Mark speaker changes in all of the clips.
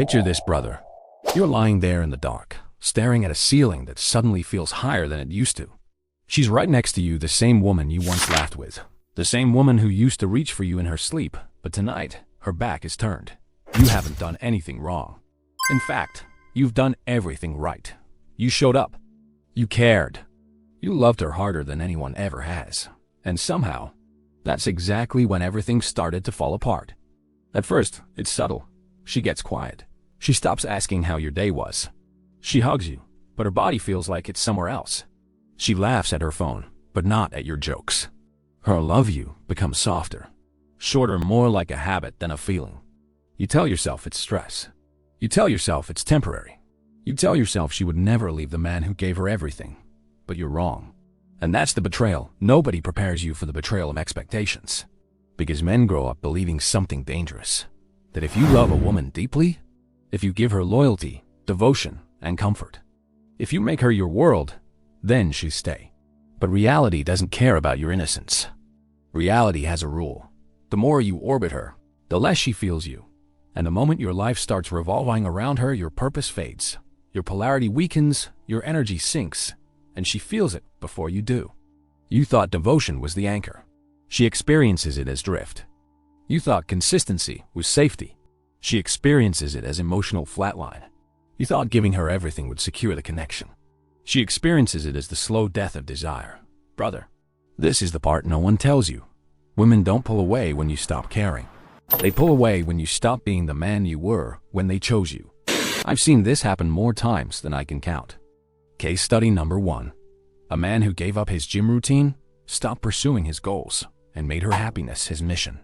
Speaker 1: Picture this, brother. You're lying there in the dark, staring at a ceiling that suddenly feels higher than it used to. She's right next to you, the same woman you once laughed with. The same woman who used to reach for you in her sleep, but tonight, her back is turned. You haven't done anything wrong. In fact, you've done everything right. You showed up. You cared. You loved her harder than anyone ever has. And somehow, that's exactly when everything started to fall apart. At first, it's subtle. She gets quiet. She stops asking how your day was. She hugs you, but her body feels like it's somewhere else. She laughs at her phone, but not at your jokes. Her love you becomes softer, shorter, more like a habit than a feeling. You tell yourself it's stress. You tell yourself it's temporary. You tell yourself she would never leave the man who gave her everything. But you're wrong. And that's the betrayal. Nobody prepares you for the betrayal of expectations. Because men grow up believing something dangerous. That if you love a woman deeply, if you give her loyalty, devotion, and comfort, if you make her your world, then she'll stay. But reality doesn't care about your innocence. Reality has a rule. The more you orbit her, the less she feels you. And the moment your life starts revolving around her, your purpose fades. Your polarity weakens, your energy sinks, and she feels it before you do. You thought devotion was the anchor. She experiences it as drift. You thought consistency was safety. She experiences it as emotional flatline. You thought giving her everything would secure the connection. She experiences it as the slow death of desire. Brother, this is the part no one tells you. Women don't pull away when you stop caring. They pull away when you stop being the man you were when they chose you. I've seen this happen more times than I can count. Case study number 1. A man who gave up his gym routine, stopped pursuing his goals, and made her happiness his mission.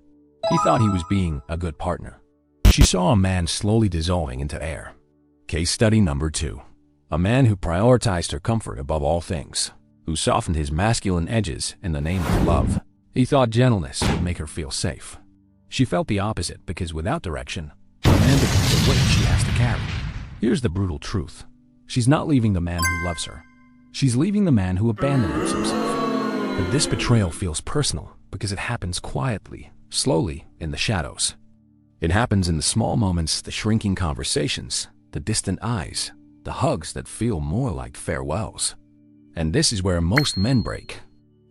Speaker 1: He thought he was being a good partner. She saw a man slowly dissolving into air. Case study number 2. A man who prioritized her comfort above all things, who softened his masculine edges in the name of love. He thought gentleness would make her feel safe. She felt the opposite because without direction, a man becomes a weight she has to carry. Here's the brutal truth. She's not leaving the man who loves her. She's leaving the man who abandoned himself. But this betrayal feels personal because it happens quietly, slowly, in the shadows. It happens in the small moments, the shrinking conversations, the distant eyes, the hugs that feel more like farewells. And this is where most men break,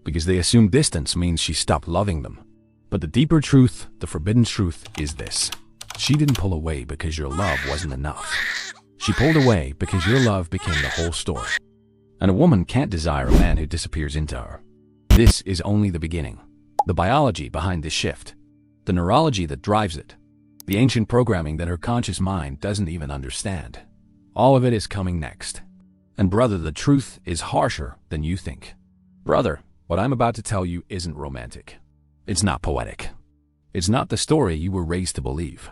Speaker 1: because they assume distance means she stopped loving them. But the deeper truth, the forbidden truth, is this. She didn't pull away because your love wasn't enough. She pulled away because your love became the whole story. And a woman can't desire a man who disappears into her. This is only the beginning. The biology behind this shift, the neurology that drives it, the ancient programming that her conscious mind doesn't even understand. All of it is coming next. And brother, the truth is harsher than you think. Brother, what I'm about to tell you isn't romantic. It's not poetic. It's not the story you were raised to believe.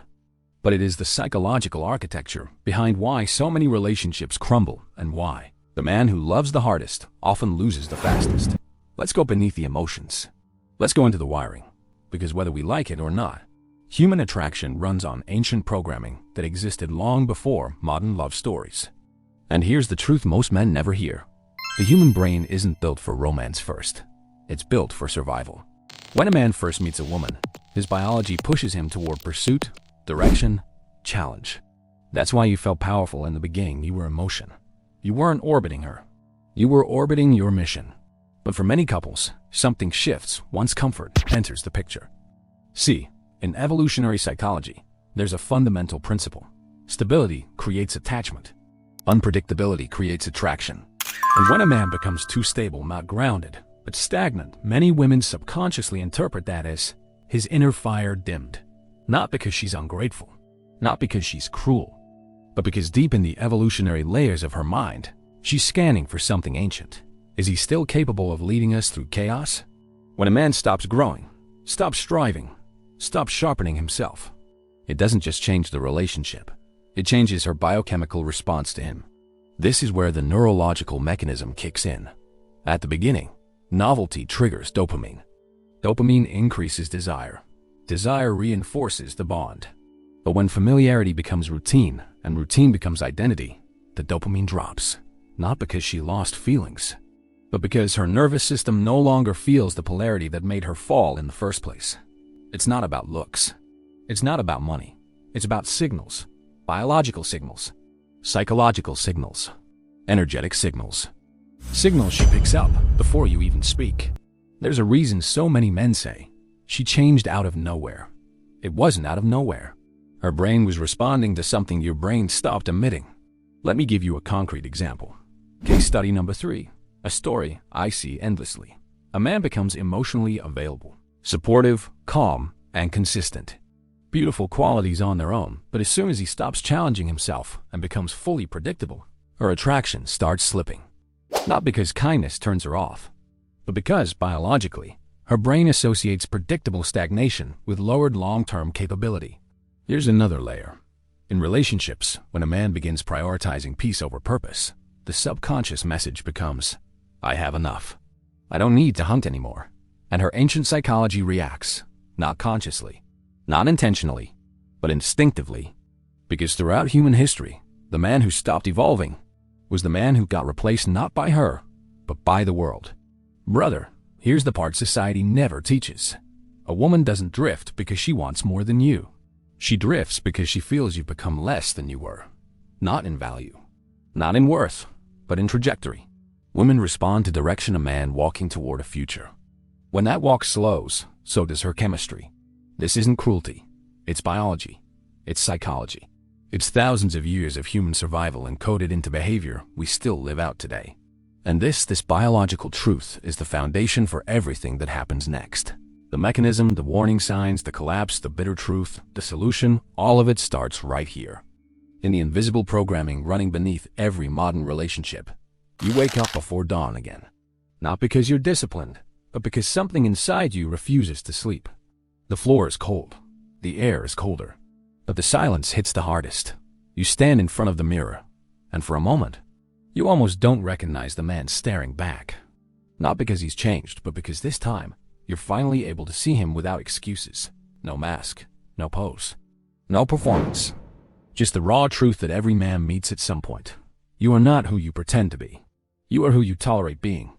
Speaker 1: But it is the psychological architecture behind why so many relationships crumble and why the man who loves the hardest often loses the fastest. Let's go beneath the emotions. Let's go into the wiring. Because whether we like it or not, human attraction runs on ancient programming that existed long before modern love stories. And here's the truth most men never hear. The human brain isn't built for romance first. It's built for survival. When a man first meets a woman, his biology pushes him toward pursuit, direction, challenge. That's why you felt powerful in the beginning. You were emotion. You weren't orbiting her. You were orbiting your mission. But for many couples, something shifts once comfort enters the picture. See, in evolutionary psychology, there's a fundamental principle. Stability creates attachment. Unpredictability creates attraction. And when a man becomes too stable, not grounded, but stagnant, many women subconsciously interpret that as his inner fire dimmed. Not because she's ungrateful, not because she's cruel, but because deep in the evolutionary layers of her mind, she's scanning for something ancient. Is he still capable of leading us through chaos? When a man stops growing, stops striving, stops sharpening himself, it doesn't just change the relationship. It changes her biochemical response to him. This is where the neurological mechanism kicks in. At the beginning, novelty triggers dopamine. Dopamine increases desire. Desire reinforces the bond. But when familiarity becomes routine and routine becomes identity, the dopamine drops. Not because she lost feelings, but because her nervous system no longer feels the polarity that made her fall in the first place. It's not about looks. It's not about money. It's about signals. Biological signals, psychological signals, energetic signals. Signals she picks up before you even speak. There's a reason so many men say, she changed out of nowhere. It wasn't out of nowhere. Her brain was responding to something your brain stopped emitting. Let me give you a concrete example. Case study number 3. A story I see endlessly. A man becomes emotionally available, supportive, calm, and consistent. Beautiful qualities on their own, but as soon as he stops challenging himself and becomes fully predictable, her attraction starts slipping. Not because kindness turns her off, but because, biologically, her brain associates predictable stagnation with lowered long-term capability. Here's another layer. In relationships, when a man begins prioritizing peace over purpose, the subconscious message becomes, I have enough. I don't need to hunt anymore. And her ancient psychology reacts, not consciously, not intentionally, but instinctively. Because throughout human history, the man who stopped evolving was the man who got replaced not by her, but by the world. Brother, here's the part society never teaches. A woman doesn't drift because she wants more than you. She drifts because she feels you've become less than you were. Not in value, not in worth, but in trajectory. Women respond to direction a man walking toward a future. When that walk slows, so does her chemistry. This isn't cruelty. It's biology. It's psychology. It's thousands of years of human survival encoded into behavior we still live out today. And this biological truth is the foundation for everything that happens next. The mechanism, the warning signs, the collapse, the bitter truth, the solution, all of it starts right here. In the invisible programming running beneath every modern relationship, you wake up before dawn again. Not because you're disciplined, but because something inside you refuses to sleep. The floor is cold. The air is colder. But the silence hits the hardest. You stand in front of the mirror, and for a moment, you almost don't recognize the man staring back. Not because he's changed, but because this time, you're finally able to see him without excuses. No mask, no pose, no performance. Just the raw truth that every man meets at some point. You are not who you pretend to be. You are who you tolerate being.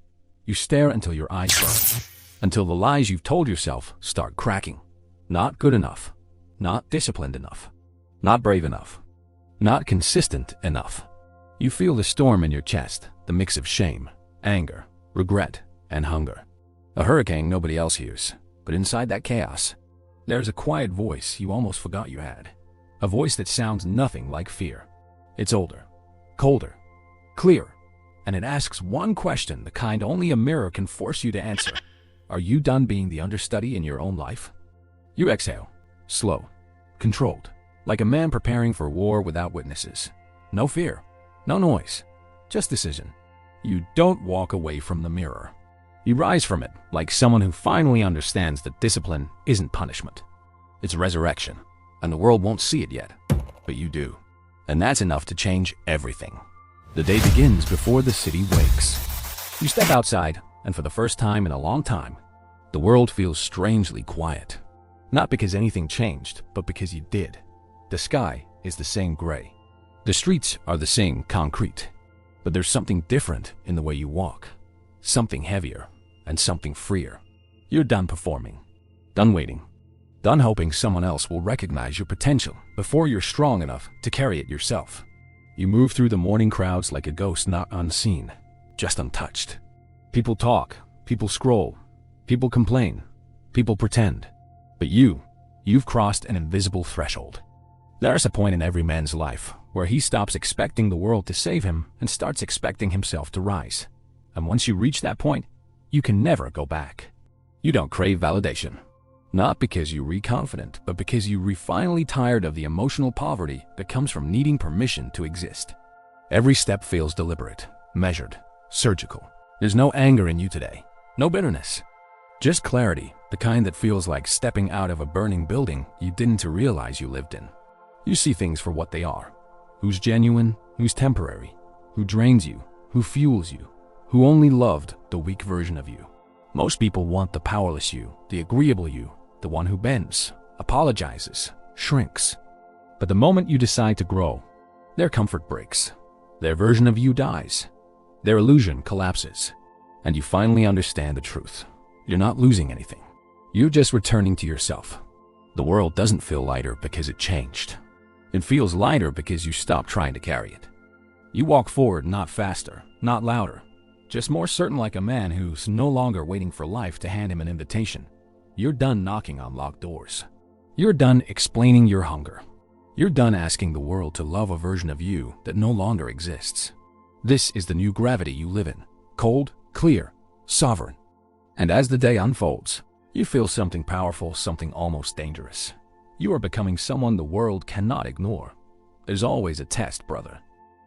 Speaker 1: You stare until your eyes burn, until the lies you've told yourself start cracking. Not good enough, not disciplined enough, not brave enough, not consistent enough. You feel the storm in your chest, the mix of shame, anger, regret, and hunger. A hurricane nobody else hears, but inside that chaos, there's a quiet voice you almost forgot you had. A voice that sounds nothing like fear. It's older, colder, clearer, and it asks one question, the kind only a mirror can force you to answer. Are you done being the understudy in your own life? You exhale, slow, controlled, like a man preparing for war without witnesses. No fear, no noise, just decision. You don't walk away from the mirror. You rise from it like someone who finally understands that discipline isn't punishment. It's resurrection, and the world won't see it yet, but you do. And that's enough to change everything. The day begins before the city wakes. You step outside, and for the first time in a long time, the world feels strangely quiet. Not because anything changed, but because you did. The sky is the same gray. The streets are the same concrete. But there's something different in the way you walk. Something heavier and something freer. You're done performing, done waiting, done hoping someone else will recognize your potential before you're strong enough to carry it yourself. You move through the morning crowds like a ghost, not unseen, just untouched. People talk, people scroll, people complain, people pretend. But you've crossed an invisible threshold. There's a point in every man's life where he stops expecting the world to save him and starts expecting himself to rise. And once you reach that point, you can never go back. You don't crave validation. Not because you're confident, but because you're finally tired of the emotional poverty that comes from needing permission to exist. Every step feels deliberate, measured, surgical. There's no anger in you today, no bitterness. Just clarity, the kind that feels like stepping out of a burning building you didn't realize you lived in. You see things for what they are. Who's genuine, who's temporary, who drains you, who fuels you, who only loved the weak version of you. Most people want the powerless you, the agreeable you, the one who bends, apologizes, shrinks. But the moment you decide to grow, their comfort breaks. Their version of you dies. Their illusion collapses. And you finally understand the truth. You're not losing anything. You're just returning to yourself. The world doesn't feel lighter because it changed. It feels lighter because you stop trying to carry it. You walk forward, not faster, not louder, just more certain, like a man who's no longer waiting for life to hand him an invitation. You're done knocking on locked doors. You're done explaining your hunger. You're done asking the world to love a version of you that no longer exists. This is the new gravity you live in, cold, clear, sovereign. And as the day unfolds, you feel something powerful, something almost dangerous. You are becoming someone the world cannot ignore. There's always a test, brother.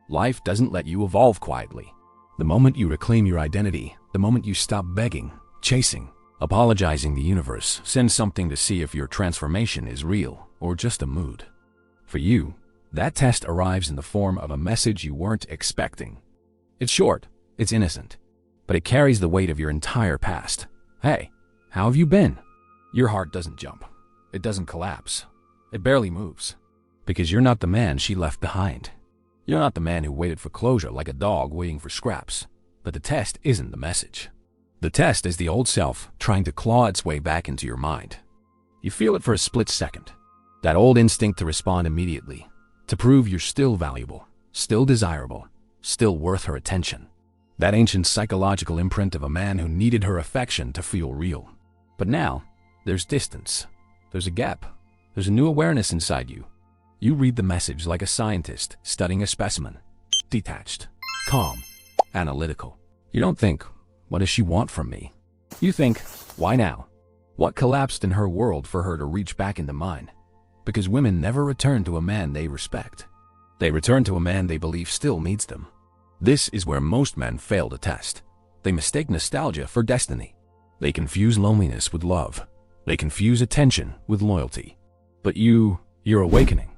Speaker 1: Life doesn't let you evolve quietly. The moment you reclaim your identity, the moment you stop begging, chasing, apologizing, the universe sends something to see if your transformation is real or just a mood. For you, that test arrives in the form of a message you weren't expecting. It's short, it's innocent, but it carries the weight of your entire past. Hey, how have you been? Your heart doesn't jump. It doesn't collapse. It barely moves. Because you're not the man she left behind. You're not the man who waited for closure like a dog waiting for scraps. But the test isn't the message. The test is the old self trying to claw its way back into your mind. You feel it for a split second. That old instinct to respond immediately. To prove you're still valuable, still desirable, still worth her attention. That ancient psychological imprint of a man who needed her affection to feel real. But now, there's distance. There's a gap. There's a new awareness inside you. You read the message like a scientist studying a specimen. Detached, calm, analytical. You don't think, what does she want from me? You think, why now? What collapsed in her world for her to reach back into mine? Because women never return to a man they respect. They return to a man they believe still needs them. This is where most men fail the test. They mistake nostalgia for destiny. They confuse loneliness with love. They confuse attention with loyalty. But you're awakening.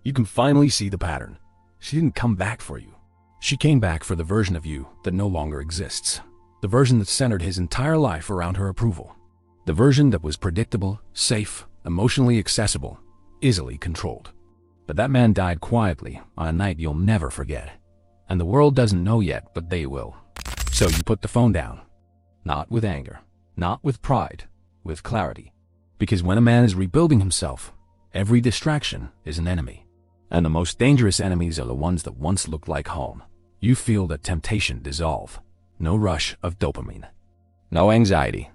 Speaker 1: You can finally see the pattern. She didn't come back for you. She came back for the version of you that no longer exists. The version that centered his entire life around her approval. The version that was predictable, safe, emotionally accessible, easily controlled. But that man died quietly on a night you'll never forget. And the world doesn't know yet, but they will. So you put the phone down. Not with anger, not with pride, with clarity. Because when a man is rebuilding himself, every distraction is an enemy. And the most dangerous enemies are the ones that once looked like home. You feel the temptation dissolve. No rush of dopamine. No anxiety.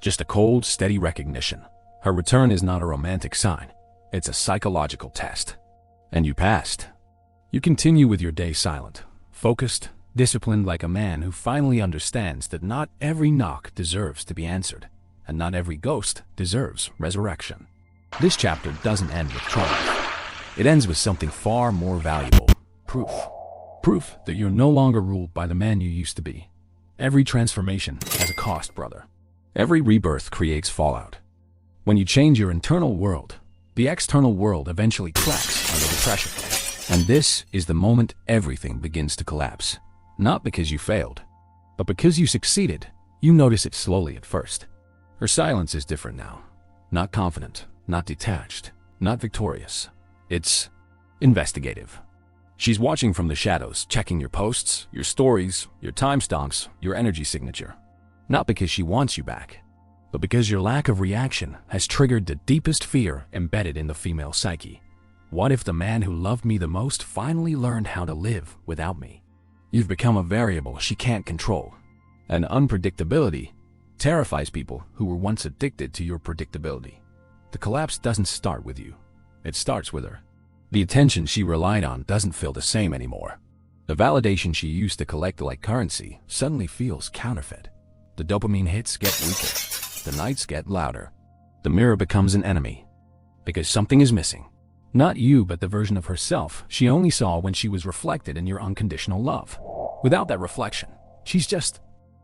Speaker 1: Just a cold, steady recognition. Her return is not a romantic sign. It's a psychological test. And you passed. You continue with your day silent, focused, disciplined, like a man who finally understands that not every knock deserves to be answered, and not every ghost deserves resurrection. This chapter doesn't end with triumph. It ends with something far more valuable. Proof. Proof that you're no longer ruled by the man you used to be. Every transformation has a cost, brother. Every rebirth creates fallout. When you change your internal world, the external world eventually cracks under the pressure. And this is the moment everything begins to collapse. Not because you failed, but because you succeeded. You notice it slowly at first. Her silence is different now. Not confident, not detached, not victorious. It's investigative. She's watching from the shadows, checking your posts, your stories, your timestamps, your energy signature. Not because she wants you back, but because your lack of reaction has triggered the deepest fear embedded in the female psyche. What if the man who loved me the most finally learned how to live without me? You've become a variable she can't control. And unpredictability terrifies people who were once addicted to your predictability. The collapse doesn't start with you. It starts with her. The attention she relied on doesn't feel the same anymore. The validation she used to collect like currency suddenly feels counterfeit. The dopamine hits get weaker. The nights get louder. The mirror becomes an enemy. Because something is missing. Not you, but the version of herself she only saw when she was reflected in your unconditional love. Without that reflection, she's just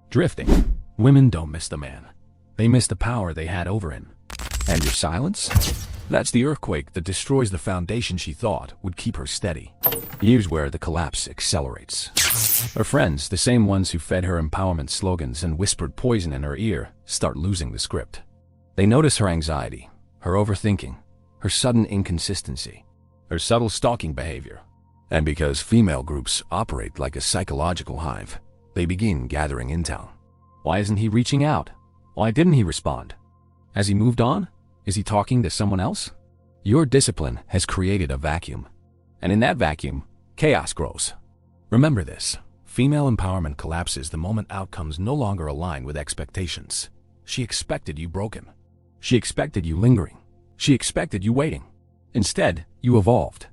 Speaker 1: drifting. Women don't miss the man. They miss the power they had over him. And your silence? That's the earthquake that destroys the foundation she thought would keep her steady. Here's where the collapse accelerates. Her friends, the same ones who fed her empowerment slogans and whispered poison in her ear, start losing the script. They notice her anxiety, her overthinking, her sudden inconsistency, her subtle stalking behavior. And because female groups operate like a psychological hive, they begin gathering intel. Why isn't he reaching out? Why didn't he respond? Has he moved on? Is he talking to someone else? Your discipline has created a vacuum. And in that vacuum, chaos grows. Remember this. Female empowerment collapses the moment outcomes no longer align with expectations. She expected you broken. She expected you lingering. She expected you waiting. Instead, you evolved.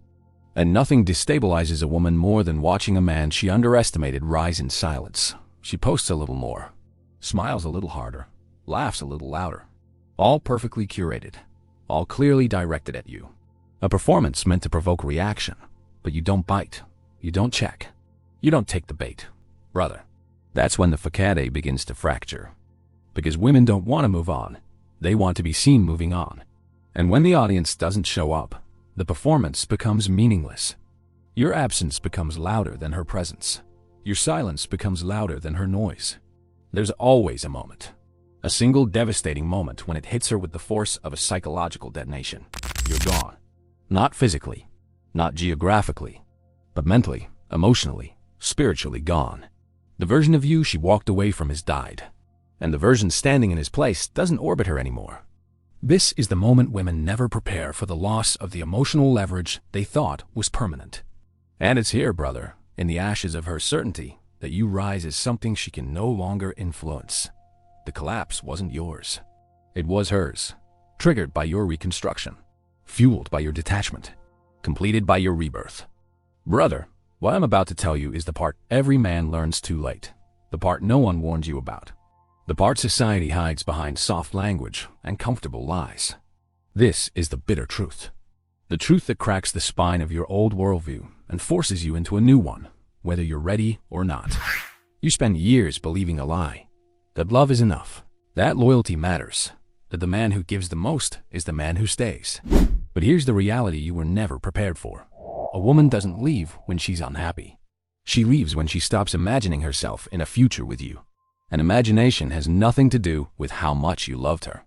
Speaker 1: And nothing destabilizes a woman more than watching a man she underestimated rise in silence. She posts a little more, smiles a little harder, laughs a little louder. All perfectly curated, all clearly directed at you. A performance meant to provoke reaction, but you don't bite, you don't check, you don't take the bait. Brother, that's when the facade begins to fracture. Because women don't want to move on, they want to be seen moving on. And when the audience doesn't show up, the performance becomes meaningless. Your absence becomes louder than her presence. Your silence becomes louder than her noise. There's always a moment. A single devastating moment when it hits her with the force of a psychological detonation. You're gone. Not physically, not geographically, but mentally, emotionally, spiritually gone. The version of you she walked away from has died, and the version standing in his place doesn't orbit her anymore. This is the moment women never prepare for, the loss of the emotional leverage they thought was permanent. And it's here, brother, in the ashes of her certainty, that you rise as something she can no longer influence. The collapse wasn't yours. It was hers, triggered by your reconstruction, fueled by your detachment, completed by your rebirth. Brother, what I'm about to tell you is the part every man learns too late, the part no one warned you about. The part society hides behind soft language and comfortable lies. This is the bitter truth. The truth that cracks the spine of your old worldview and forces you into a new one, whether you're ready or not. You spend years believing a lie. That love is enough. That loyalty matters. That the man who gives the most is the man who stays. But here's the reality you were never prepared for. A woman doesn't leave when she's unhappy. She leaves when she stops imagining herself in a future with you. And imagination has nothing to do with how much you loved her.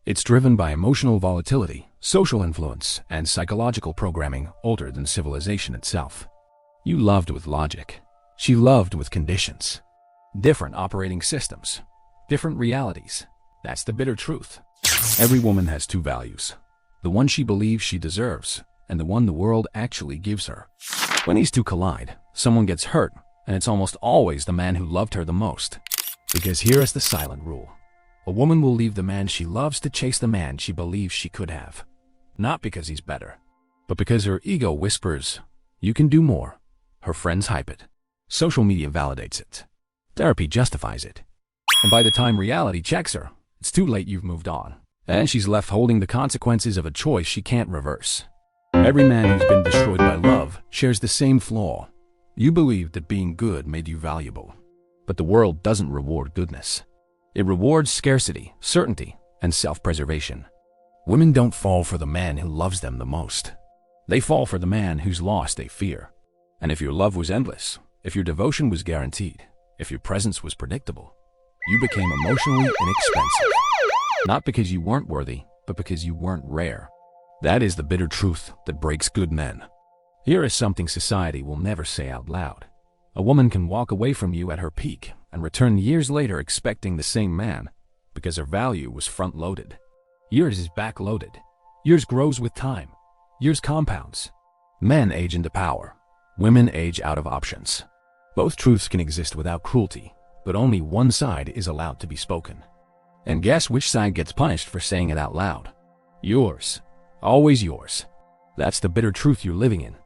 Speaker 1: It's driven by emotional volatility, social influence, and psychological programming older than civilization itself. You loved with logic. She loved with conditions. Different operating systems. Different realities. That's the bitter truth. Every woman has two values. The one she believes she deserves, and the one the world actually gives her. When these two collide, someone gets hurt, and it's almost always the man who loved her the most. Because here is the silent rule. A woman will leave the man she loves to chase the man she believes she could have. Not because he's better, but because her ego whispers, you can do more. Her friends hype it. Social media validates it. Therapy justifies it. And by the time reality checks her, it's too late. You've moved on. And she's left holding the consequences of a choice she can't reverse. Every man who's been destroyed by love shares the same flaw. You believed that being good made you valuable. But the world doesn't reward goodness. It rewards scarcity, certainty, and self-preservation. Women don't fall for the man who loves them the most. They fall for the man whose loss they fear. And if your love was endless, if your devotion was guaranteed, if your presence was predictable, you became emotionally inexpensive. Not because you weren't worthy, but because you weren't rare. That is the bitter truth that breaks good men. Here is something society will never say out loud. A woman can walk away from you at her peak and return years later expecting the same man because her value was front-loaded. Yours is back-loaded. Yours grows with time. Yours compounds. Men age into power. Women age out of options. Both truths can exist without cruelty, but only one side is allowed to be spoken. And guess which side gets punished for saying it out loud? Yours. Always yours. That's the bitter truth you're living in.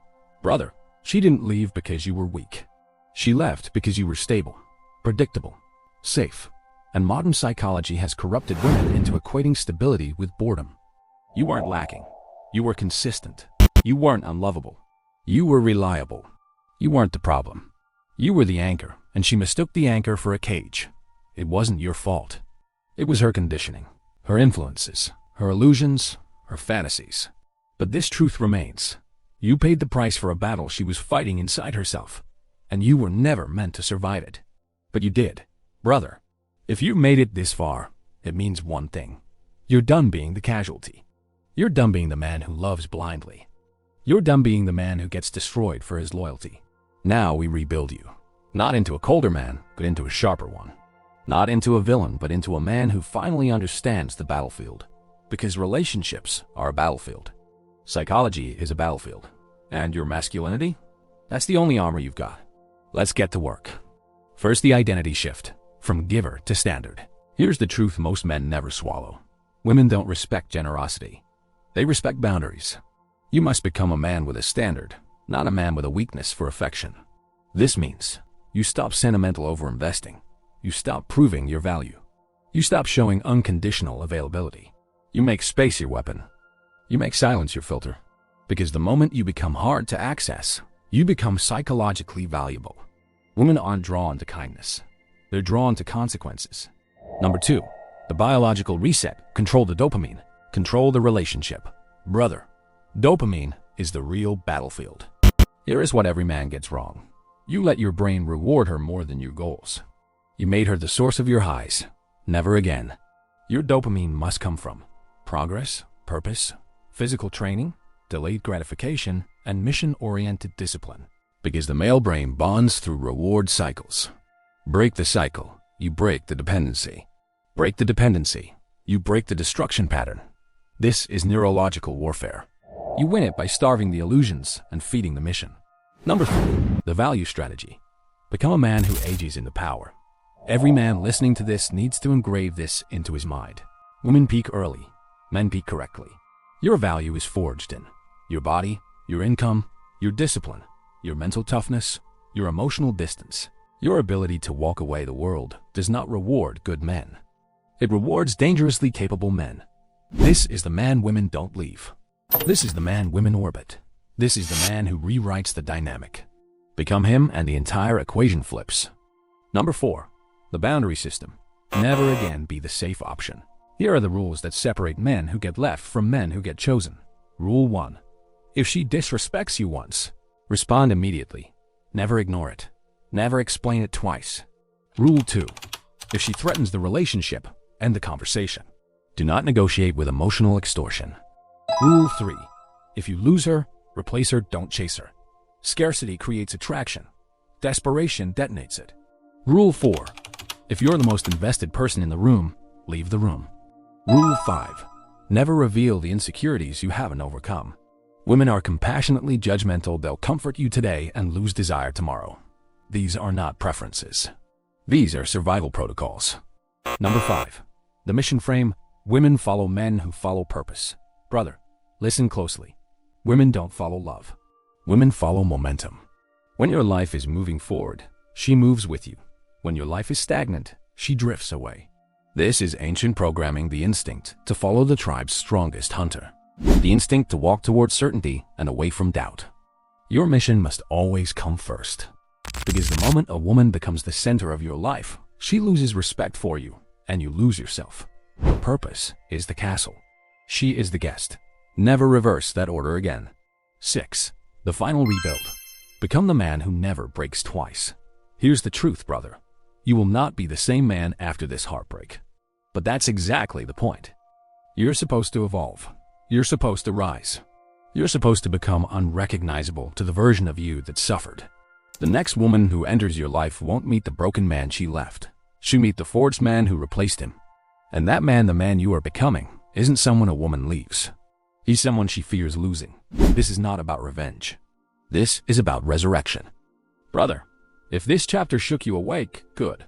Speaker 1: Brother, she didn't leave because you were weak. She left because you were stable, predictable, safe. And modern psychology has corrupted women into equating stability with boredom. You weren't lacking. You were consistent. You weren't unlovable. You were reliable. You weren't the problem. You were the anchor, and she mistook the anchor for a cage. It wasn't your fault. It was her conditioning, her influences, her illusions, her fantasies. But this truth remains. You paid the price for a battle she was fighting inside herself, and you were never meant to survive it. But you did. Brother, if you made it this far, it means one thing. You're done being the casualty. You're done being the man who loves blindly. You're done being the man who gets destroyed for his loyalty. Now we rebuild you. Not into a colder man, but into a sharper one. Not into a villain, but into a man who finally understands the battlefield. Because relationships are a battlefield. Psychology is a battlefield. And your masculinity? That's the only armor you've got. Let's get to work. First, the identity shift, from giver to standard. Here's the truth most men never swallow. Women don't respect generosity. They respect boundaries. You must become a man with a standard, not a man with a weakness for affection. This means you stop sentimental over-investing. You stop proving your value. You stop showing unconditional availability. You make space your weapon. You make silence your filter. Because the moment you become hard to access, you become psychologically valuable. Women aren't drawn to kindness. They're drawn to consequences. Number 2, the biological reset. Control the dopamine. Control the relationship. Brother, dopamine is the real battlefield. Here is what every man gets wrong. You let your brain reward her more than your goals. You made her the source of your highs. Never again. Your dopamine must come from progress, purpose, physical training, delayed gratification, and mission-oriented discipline. Because the male brain bonds through reward cycles. Break the cycle, you break the dependency. Break the dependency, you break the destruction pattern. This is neurological warfare. You win it by starving the illusions and feeding the mission. Number 3, the value strategy. Become a man who ages into power. Every man listening to this needs to engrave this into his mind. Women peak early, men peak correctly. Your value is forged in your body, your income, your discipline, your mental toughness, your emotional distance. Your ability to walk away the world does not reward good men. It rewards dangerously capable men. This is the man women don't leave. This is the man women orbit. This is the man who rewrites the dynamic. Become him and the entire equation flips. Number 4, the boundary system. Never again be the safe option. Here are the rules that separate men who get left from men who get chosen. Rule 1. If she disrespects you once, respond immediately. Never ignore it. Never explain it twice. Rule 2. If she threatens the relationship, end the conversation. Do not negotiate with emotional extortion. Rule 3. If you lose her, replace her, don't chase her. Scarcity creates attraction. Desperation detonates it. Rule 4. If you're the most invested person in the room, leave the room. Rule 5. Never reveal the insecurities you haven't overcome. Women are compassionately judgmental. They'll comfort you today and lose desire tomorrow. These are not preferences. These are survival protocols. Number 5. The mission frame. Women follow men who follow purpose. Brother, listen closely. Women don't follow love. Women follow momentum. When your life is moving forward, she moves with you. When your life is stagnant, she drifts away. This is ancient programming, the instinct to follow the tribe's strongest hunter. The instinct to walk towards certainty and away from doubt. Your mission must always come first. Because the moment a woman becomes the center of your life, she loses respect for you, and you lose yourself. Your purpose is the castle. She is the guest. Never reverse that order again. 6. The final rebuild. Become the man who never breaks twice. Here's the truth, brother. You will not be the same man after this heartbreak. But that's exactly the point. You're supposed to evolve. You're supposed to rise. You're supposed to become unrecognizable to the version of you that suffered. The next woman who enters your life won't meet the broken man she left. She'll meet the forged man who replaced him. And that man, the man you are becoming, isn't someone a woman leaves. He's someone she fears losing. This is not about revenge. This is about resurrection. Brother, if this chapter shook you awake, good.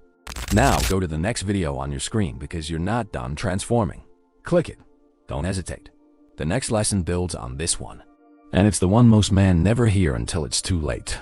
Speaker 1: Now go to the next video on your screen because you're not done transforming. Click it. Don't hesitate. The next lesson builds on this one. And it's the one most men never hear until it's too late.